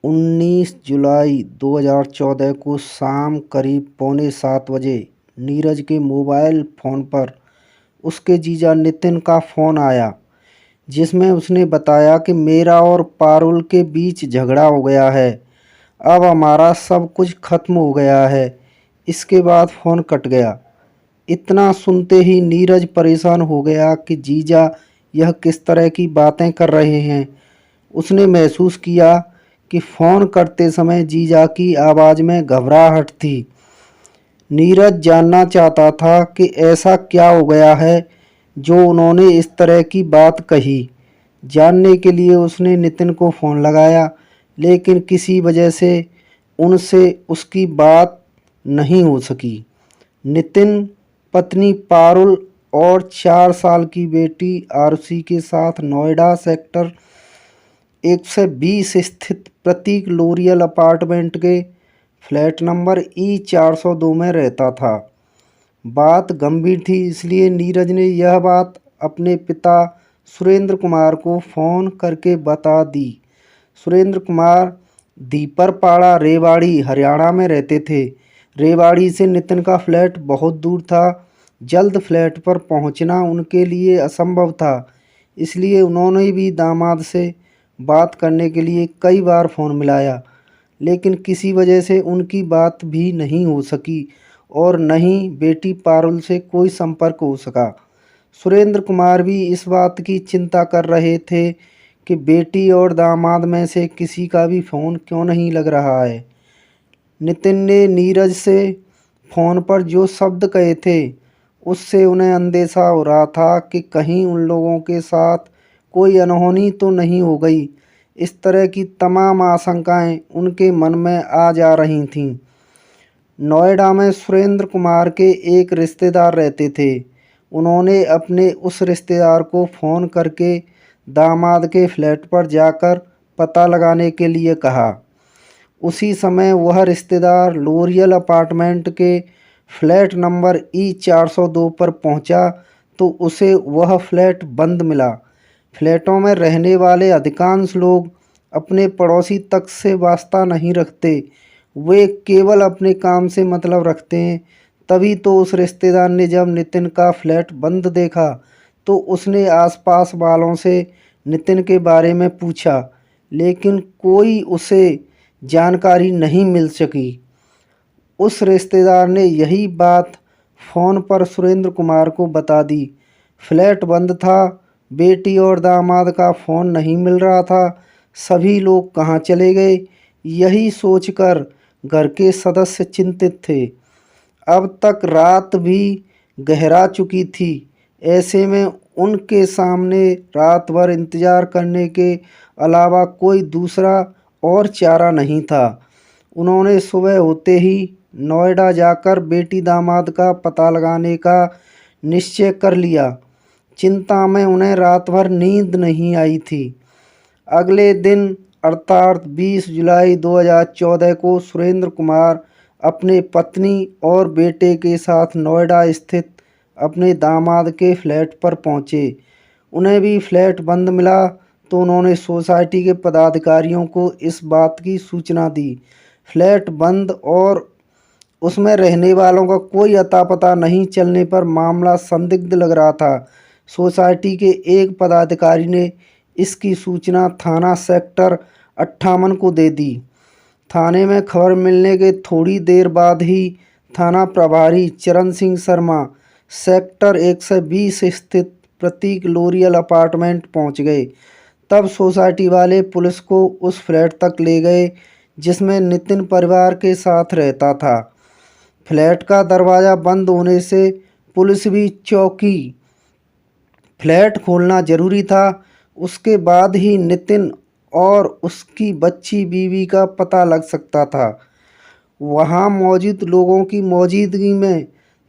19 जुलाई 2014 को शाम करीब पौने 7 बजे नीरज के मोबाइल फ़ोन पर उसके जीजा नितिन का फ़ोन आया, जिसमें उसने बताया कि मेरा और पारुल के बीच झगड़ा हो गया है। अब हमारा सब कुछ खत्म हो गया है। इसके बाद फ़ोन कट गया। इतना सुनते ही नीरज परेशान हो गया कि जीजा यह किस तरह की बातें कर रहे हैं। उसने महसूस किया कि फ़ोन करते समय जीजा की आवाज़ में घबराहट थी। नीरज जानना चाहता था कि ऐसा क्या हो गया है जो उन्होंने इस तरह की बात कही। जानने के लिए उसने नितिन को फ़ोन लगाया, लेकिन किसी वजह से उनसे उसकी बात नहीं हो सकी। नितिन पत्नी पारुल और 4 साल की बेटी आरुषि के साथ नोएडा सेक्टर 120 स्थित प्रतीक लोरियल अपार्टमेंट के फ्लैट नंबर E402 में रहता था। बात गंभीर थी, इसलिए नीरज ने यह बात अपने पिता सुरेंद्र कुमार को फ़ोन करके बता दी। सुरेंद्र कुमार दीपरपाड़ा रेवाड़ी हरियाणा में रहते थे। रेवाड़ी से नितिन का फ्लैट बहुत दूर था। जल्द फ्लैट पर पहुंचना उनके लिए असंभव था, इसलिए उन्होंने भी दामाद से बात करने के लिए कई बार फ़ोन मिलाया, लेकिन किसी वजह से उनकी बात भी नहीं हो सकी और न ही बेटी पारुल से कोई संपर्क हो सका। सुरेंद्र कुमार भी इस बात की चिंता कर रहे थे कि बेटी और दामाद में से किसी का भी फ़ोन क्यों नहीं लग रहा है। नितिन ने नीरज से फ़ोन पर जो शब्द कहे थे, उससे उन्हें अंदेशा हो रहा था कि कहीं उन लोगों के साथ कोई अनहोनी तो नहीं हो गई। इस तरह की तमाम आशंकाएं उनके मन में आ जा रही थीं। नोएडा में सुरेंद्र कुमार के एक रिश्तेदार रहते थे। उन्होंने अपने उस रिश्तेदार को फ़ोन करके दामाद के फ्लैट पर जाकर पता लगाने के लिए कहा। उसी समय वह रिश्तेदार लोरियल अपार्टमेंट के फ्लैट नंबर E402 पर पहुंचा तो उसे वह फ्लैट बंद मिला। फ्लैटों में रहने वाले अधिकांश लोग अपने पड़ोसी तक से वास्ता नहीं रखते, वे केवल अपने काम से मतलब रखते हैं। तभी तो उस रिश्तेदार ने जब नितिन का फ्लैट बंद देखा तो उसने आसपास वालों से नितिन के बारे में पूछा, लेकिन कोई उसे जानकारी नहीं मिल सकी। उस रिश्तेदार ने यही बात फ़ोन पर सुरेंद्र कुमार को बता दी। फ्लैट बंद था, बेटी और दामाद का फ़ोन नहीं मिल रहा था, सभी लोग कहाँ चले गए, यही सोचकर घर के सदस्य चिंतित थे। अब तक रात भी गहरा चुकी थी। ऐसे में उनके सामने रात भर इंतज़ार करने के अलावा कोई दूसरा और चारा नहीं था। उन्होंने सुबह होते ही नोएडा जाकर बेटी दामाद का पता लगाने का निश्चय कर लिया। चिंता में उन्हें रात भर नींद नहीं आई थी। अगले दिन अर्थात 20 जुलाई 2014 को सुरेंद्र कुमार अपने पत्नी और बेटे के साथ नोएडा स्थित अपने दामाद के फ्लैट पर पहुंचे। उन्हें भी फ्लैट बंद मिला तो उन्होंने सोसाइटी के पदाधिकारियों को इस बात की सूचना दी। फ्लैट बंद और उसमें रहने वालों का कोई अता पता नहीं चलने पर मामला संदिग्ध लग रहा था। सोसाइटी के एक पदाधिकारी ने इसकी सूचना थाना सेक्टर 58 को दे दी। थाने में खबर मिलने के थोड़ी देर बाद ही थाना प्रभारी चरण सिंह शर्मा सेक्टर 120 स्थित प्रतीक लोरियल अपार्टमेंट पहुंच गए। तब सोसाइटी वाले पुलिस को उस फ्लैट तक ले गए जिसमें नितिन परिवार के साथ रहता था। फ्लैट का दरवाज़ा बंद होने से पुलिस भी चौंकी। फ्लैट खोलना जरूरी था, उसके बाद ही नितिन और उसकी बच्ची बीवी का पता लग सकता था। वहां मौजूद लोगों की मौजूदगी में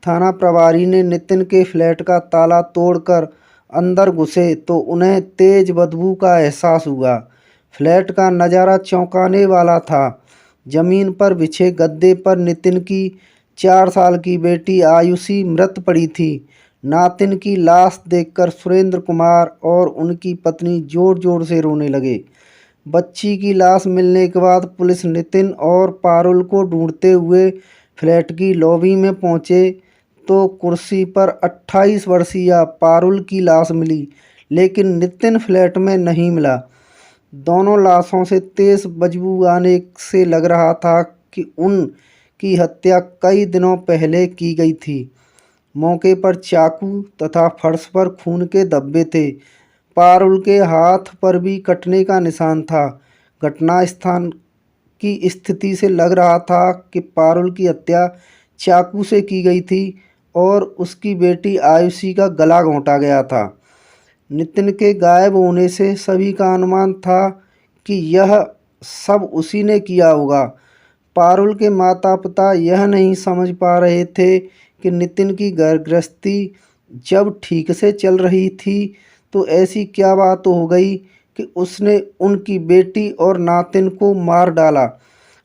थाना प्रभारी ने नितिन के फ्लैट का ताला तोड़कर अंदर घुसे तो उन्हें तेज बदबू का एहसास हुआ। फ्लैट का नज़ारा चौंकाने वाला था। जमीन पर बिछे गद्दे पर नितिन की 4 साल की बेटी आयुषी मृत पड़ी थी। नातिन की लाश देखकर सुरेंद्र कुमार और उनकी पत्नी जोर जोर से रोने लगे। बच्ची की लाश मिलने के बाद पुलिस नितिन और पारुल को ढूंढते हुए फ्लैट की लॉबी में पहुंचे तो कुर्सी पर 28 वर्षीय पारुल की लाश मिली, लेकिन नितिन फ्लैट में नहीं मिला। दोनों लाशों से तेज बदबू आने से लग रहा था कि उनकी हत्या कई दिनों पहले की गई थी। मौके पर चाकू तथा फर्श पर खून के धब्बे थे। पारुल के हाथ पर भी कटने का निशान था। घटना स्थान की स्थिति से लग रहा था कि पारुल की हत्या चाकू से की गई थी और उसकी बेटी आयुषी का गला घोंटा गया था। नितिन के गायब होने से सभी का अनुमान था कि यह सब उसी ने किया होगा। पारुल के माता पिता यह नहीं समझ पा रहे थे कि नितिन की घर गृहस्थी जब ठीक से चल रही थी तो ऐसी क्या बात हो गई कि उसने उनकी बेटी और नातिन को मार डाला।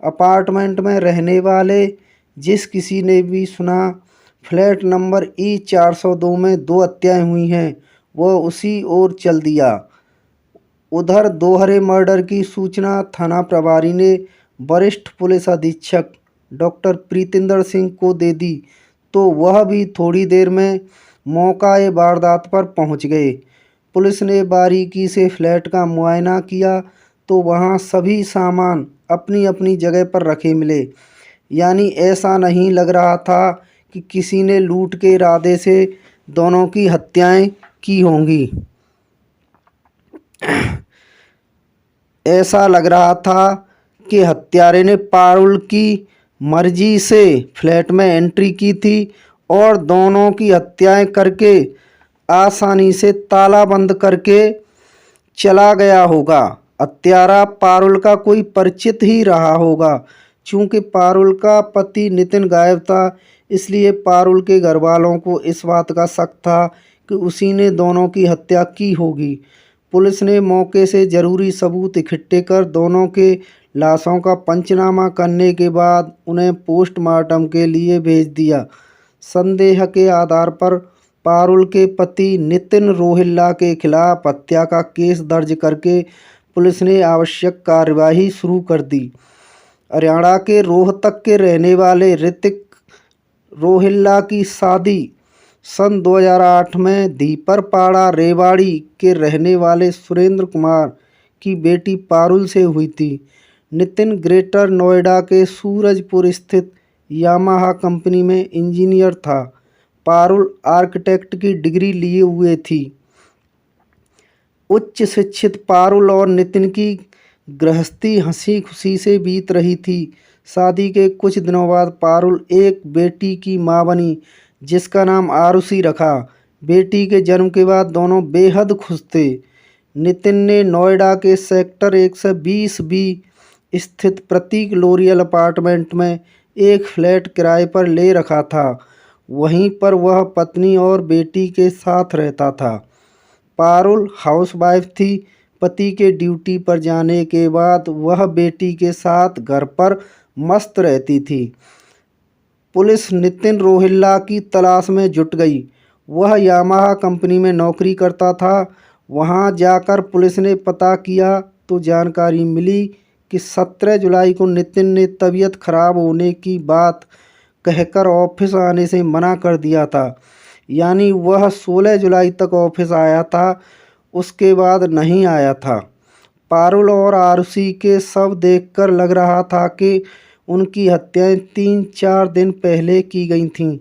अपार्टमेंट में रहने वाले जिस किसी ने भी सुना फ्लैट नंबर E402 में 2 हत्याएं हुई हैं, वह उसी ओर चल दिया। उधर दोहरे मर्डर की सूचना थाना प्रभारी ने वरिष्ठ पुलिस अधीक्षक डॉक्टर प्रीतिंदर सिंह को दे दी तो वह भी थोड़ी देर में मौका-ए वारदात पर पहुंच गए। पुलिस ने बारीकी से फ्लैट का मुआयना किया तो वहां सभी सामान अपनी अपनी जगह पर रखे मिले। यानी ऐसा नहीं लग रहा था कि किसी ने लूट के इरादे से दोनों की हत्याएं की होंगी। ऐसा लग रहा था कि हत्यारे ने पारुल की मर्जी से फ्लैट में एंट्री की थी और दोनों की हत्याएं करके आसानी से ताला बंद करके चला गया होगा। हत्यारा पारुल का कोई परिचित ही रहा होगा। चूंकि पारुल का पति नितिन गायब था, इसलिए पारुल के घर वालों को इस बात का शक था कि उसी ने दोनों की हत्या की होगी। पुलिस ने मौके से जरूरी सबूत इकट्ठे कर दोनों के लाशों का पंचनामा करने के बाद उन्हें पोस्टमार्टम के लिए भेज दिया। संदेह के आधार पर पारुल के पति नितिन रोहिल्ला के खिलाफ हत्या का केस दर्ज करके पुलिस ने आवश्यक कार्यवाही शुरू कर दी। हरियाणा के रोहतक के रहने वाले ऋतिक रोहिल्ला की शादी सन 2008 में धीपरपाड़ा रेवाड़ी के रहने वाले सुरेंद्र कुमार की बेटी पारुल से हुई थी। नितिन ग्रेटर नोएडा के सूरजपुर स्थित यामाहा कंपनी में इंजीनियर था। पारुल आर्किटेक्ट की डिग्री लिए हुए थी। उच्च शिक्षित पारुल और नितिन की गृहस्थी हंसी खुशी से बीत रही थी। शादी के कुछ दिनों बाद पारुल एक बेटी की मां बनी जिसका नाम आरुषि रखा। बेटी के जन्म के बाद दोनों बेहद खुश थे। नितिन ने नोएडा के सेक्टर 120 बी स्थित प्रतीक लोरियल अपार्टमेंट में एक फ्लैट किराए पर ले रखा था। वहीं पर वह पत्नी और बेटी के साथ रहता था। पारुल हाउसवाइफ थी। पति के ड्यूटी पर जाने के बाद वह बेटी के साथ घर पर मस्त रहती थी। पुलिस नितिन रोहिल्ला की तलाश में जुट गई। वह यामाहा कंपनी में नौकरी करता था। वहां जाकर पुलिस ने पता किया तो जानकारी मिली कि 17 जुलाई को नितिन ने तबीयत खराब होने की बात कहकर ऑफिस आने से मना कर दिया था। यानी वह 16 जुलाई तक ऑफिस आया था, उसके बाद नहीं आया था। पारुल और आरुषि के शव देखकर लग रहा था कि उनकी हत्याएं 3-4 दिन पहले की गई थीं।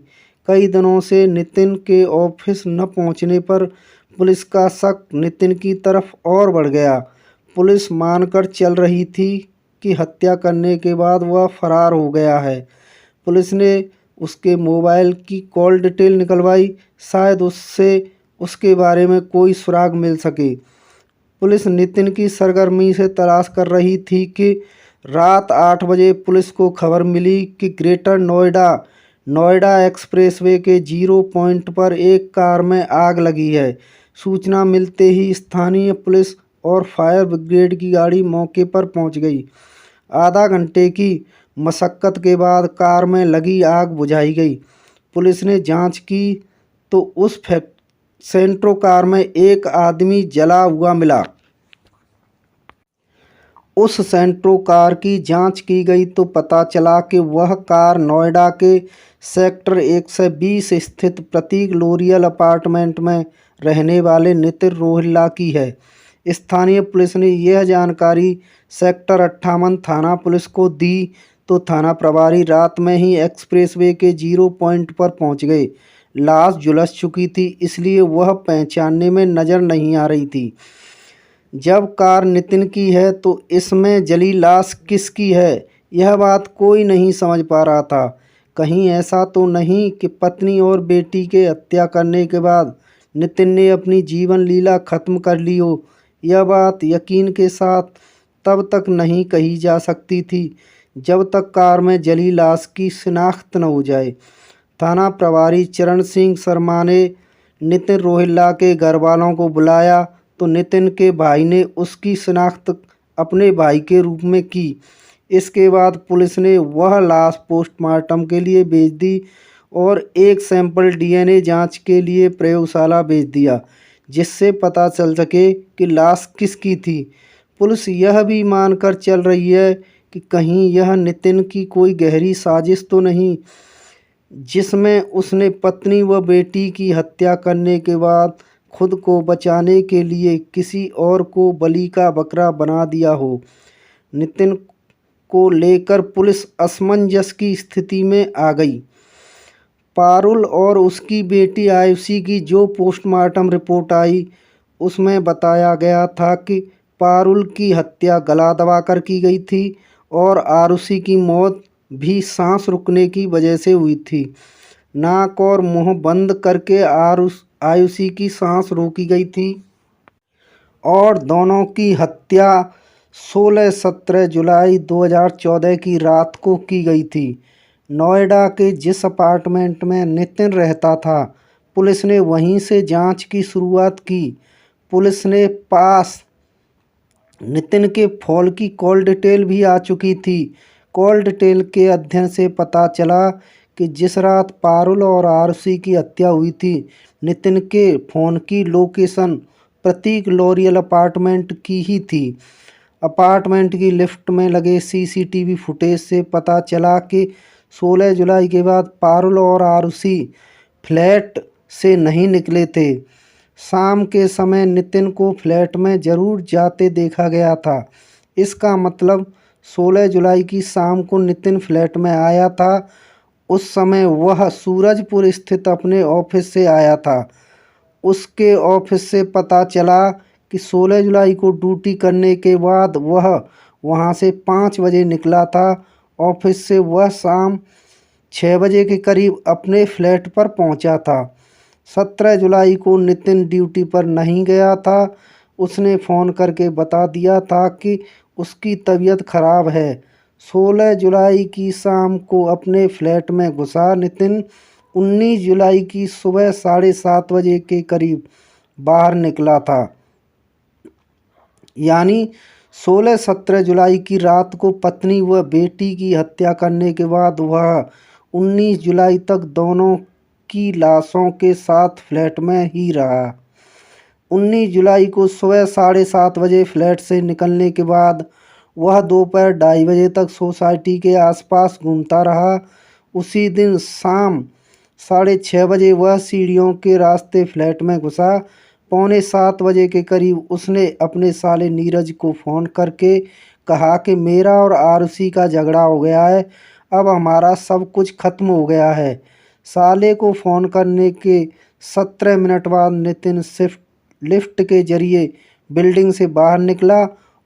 कई दिनों से नितिन के ऑफिस न पहुंचने पर पुलिस का शक नितिन की तरफ और बढ़ गया। पुलिस मानकर चल रही थी कि हत्या करने के बाद वह फरार हो गया है। पुलिस ने उसके मोबाइल की कॉल डिटेल निकलवाई, शायद उससे उसके बारे में कोई सुराग मिल सके। पुलिस नितिन की सरगर्मी से तलाश कर रही थी कि रात 8 बजे पुलिस को खबर मिली कि ग्रेटर नोएडा एक्सप्रेसवे के 0 पॉइंट पर एक कार में आग लगी है। सूचना मिलते ही स्थानीय पुलिस और फायर ब्रिगेड की गाड़ी मौके पर पहुंच गई। आधा घंटे की मशक्कत के बाद कार में लगी आग बुझाई गई। पुलिस ने जांच की तो उस सेंट्रो कार में एक आदमी जला हुआ मिला। उस सेंट्रो कार की जांच की गई तो पता चला कि वह कार नोएडा के सेक्टर 120 स्थित प्रतीक लोरियल अपार्टमेंट में रहने वाले नितिन रोहिल्ला की है। स्थानीय पुलिस ने यह जानकारी सेक्टर 58 थाना पुलिस को दी तो थाना प्रभारी रात में ही एक्सप्रेसवे के 0 पॉइंट पर पहुंच गए। लाश झुलस चुकी थी, इसलिए वह पहचानने में नजर नहीं आ रही थी। जब कार नितिन की है तो इसमें जली लाश किसकी है, यह बात कोई नहीं समझ पा रहा था। कहीं ऐसा तो नहीं कि पत्नी और बेटी के हत्या करने के बाद नितिन ने अपनी जीवन लीला खत्म कर ली हो। यह बात यकीन के साथ तब तक नहीं कही जा सकती थी जब तक कार में जली लाश की शिनाख्त न हो जाए। थाना प्रभारी चरण सिंह शर्मा ने नितिन रोहिल्ला के घर वालों को बुलाया तो नितिन के भाई ने उसकी शिनाख्त अपने भाई के रूप में की। इसके बाद पुलिस ने वह लाश पोस्टमार्टम के लिए भेज दी और एक सैंपल डीएनए जांच के लिए प्रयोगशाला भेज दिया, जिससे पता चल सके कि लाश किसकी थी। पुलिस यह भी मानकर चल रही है कि कहीं यह नितिन की कोई गहरी साजिश तो नहीं, जिसमें उसने पत्नी व बेटी की हत्या करने के बाद खुद को बचाने के लिए किसी और को बलि का बकरा बना दिया हो। नितिन को लेकर पुलिस असमंजस की स्थिति में आ गई। पारुल और उसकी बेटी आयुषी की जो पोस्टमार्टम रिपोर्ट आई, उसमें बताया गया था कि पारुल की हत्या गला दबाकर की गई थी और आरुषि की मौत भी सांस रुकने की वजह से हुई थी। नाक और मुंह बंद करके आयुषी की सांस रोकी गई थी और दोनों की हत्या 16-17 जुलाई 2014 की रात को की गई थी। नोएडा के जिस अपार्टमेंट में नितिन रहता था, पुलिस ने वहीं से जांच की शुरुआत की। पुलिस ने पास नितिन के फ़ोन की कॉल डिटेल भी आ चुकी थी। कॉल डिटेल के अध्ययन से पता चला कि जिस रात पारुल और आरुषि की हत्या हुई थी, नितिन के फ़ोन की लोकेशन प्रतीक लोरियल अपार्टमेंट की ही थी। अपार्टमेंट की लिफ्ट में लगे सीसीटीवी फुटेज से पता चला कि 16 जुलाई के बाद पारुल और आरुषि फ्लैट से नहीं निकले थे। शाम के समय नितिन को फ्लैट में ज़रूर जाते देखा गया था। इसका मतलब 16 जुलाई की शाम को नितिन फ्लैट में आया था। उस समय वह सूरजपुर स्थित अपने ऑफिस से आया था। उसके ऑफिस से पता चला कि 16 जुलाई को ड्यूटी करने के बाद वह वहां से 5 बजे निकला था। ऑफिस से वह शाम 6 बजे के करीब अपने फ्लैट पर पहुंचा था। 17 जुलाई को नितिन ड्यूटी पर नहीं गया था। उसने फ़ोन करके बता दिया था कि उसकी तबीयत खराब है। 16 जुलाई की शाम को अपने फ्लैट में घुसा नितिन 19 जुलाई की सुबह 7:30 बजे के करीब बाहर निकला था। यानी 16-17 जुलाई की रात को पत्नी व बेटी की हत्या करने के बाद वह 19 जुलाई तक दोनों की लाशों के साथ फ्लैट में ही रहा। 19 जुलाई को सुबह 7:30 बजे फ्लैट से निकलने के बाद वह दोपहर 2:30 बजे तक सोसाइटी के आसपास घूमता रहा। उसी दिन शाम 6:30 बजे वह सीढ़ियों के रास्ते फ्लैट में घुसा। 6:45 बजे के करीब उसने अपने साले नीरज को फ़ोन करके कहा कि मेरा और आरुषि का झगड़ा हो गया है, अब हमारा सब कुछ खत्म हो गया है। साले को फ़ोन करने के 17 मिनट बाद नितिन लिफ्ट के जरिए बिल्डिंग से बाहर निकला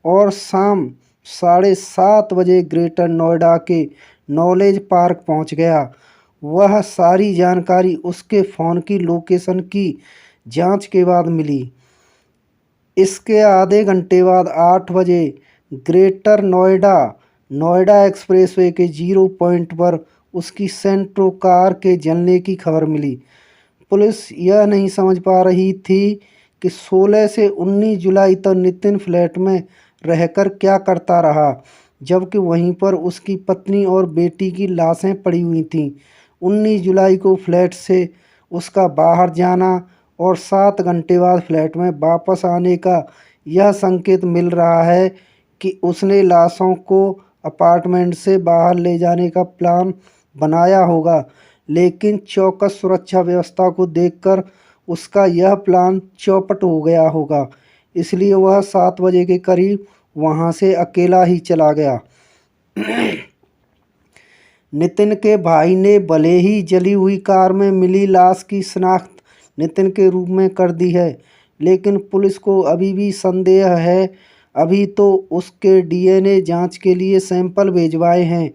और शाम 7:30 बजे ग्रेटर नोएडा के नॉलेज पार्क पहुंच गया। वह सारी जानकारी उसके फ़ोन की लोकेशन की जांच के बाद मिली। इसके आधे घंटे बाद 8 बजे ग्रेटर नोएडा एक्सप्रेसवे के 0 पॉइंट पर उसकी सेंट्रो कार के जलने की खबर मिली। पुलिस यह नहीं समझ पा रही थी कि 16 से 19 जुलाई तक नितिन फ्लैट में रहकर क्या करता रहा, जबकि वहीं पर उसकी पत्नी और बेटी की लाशें पड़ी हुई थीं। 19 जुलाई को फ्लैट से उसका बाहर जाना और 7 घंटे बाद फ्लैट में वापस आने का यह संकेत मिल रहा है कि उसने लाशों को अपार्टमेंट से बाहर ले जाने का प्लान बनाया होगा, लेकिन चौकस सुरक्षा व्यवस्था को देखकर उसका यह प्लान चौपट हो गया होगा। इसलिए वह 7 बजे के करीब वहां से अकेला ही चला गया। नितिन के भाई ने भले ही जली हुई कार में मिली लाश की शिनाख्त नितिन के रूप में कर दी है, लेकिन पुलिस को अभी भी संदेह है। अभी तो उसके डीएनए जांच के लिए सैंपल भिजवाए हैं।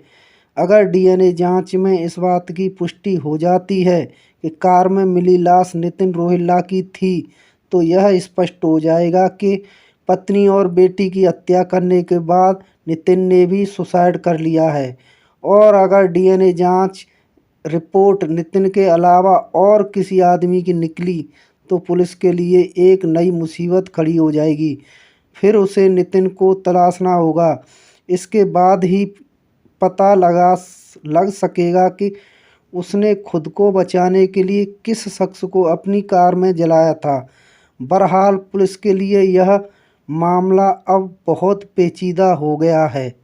अगर डीएनए जांच में इस बात की पुष्टि हो जाती है कि कार में मिली लाश नितिन रोहिल्ला की थी, तो यह स्पष्ट हो जाएगा कि पत्नी और बेटी की हत्या करने के बाद नितिन ने भी सुसाइड कर लिया है। और अगर डीएनए जांच रिपोर्ट नितिन के अलावा और किसी आदमी की निकली, तो पुलिस के लिए एक नई मुसीबत खड़ी हो जाएगी। फिर उसे नितिन को तलाशना होगा। इसके बाद ही पता लग सकेगा कि उसने खुद को बचाने के लिए किस शख्स को अपनी कार में जलाया था। बहरहाल पुलिस के लिए यह मामला अब बहुत पेचीदा हो गया है।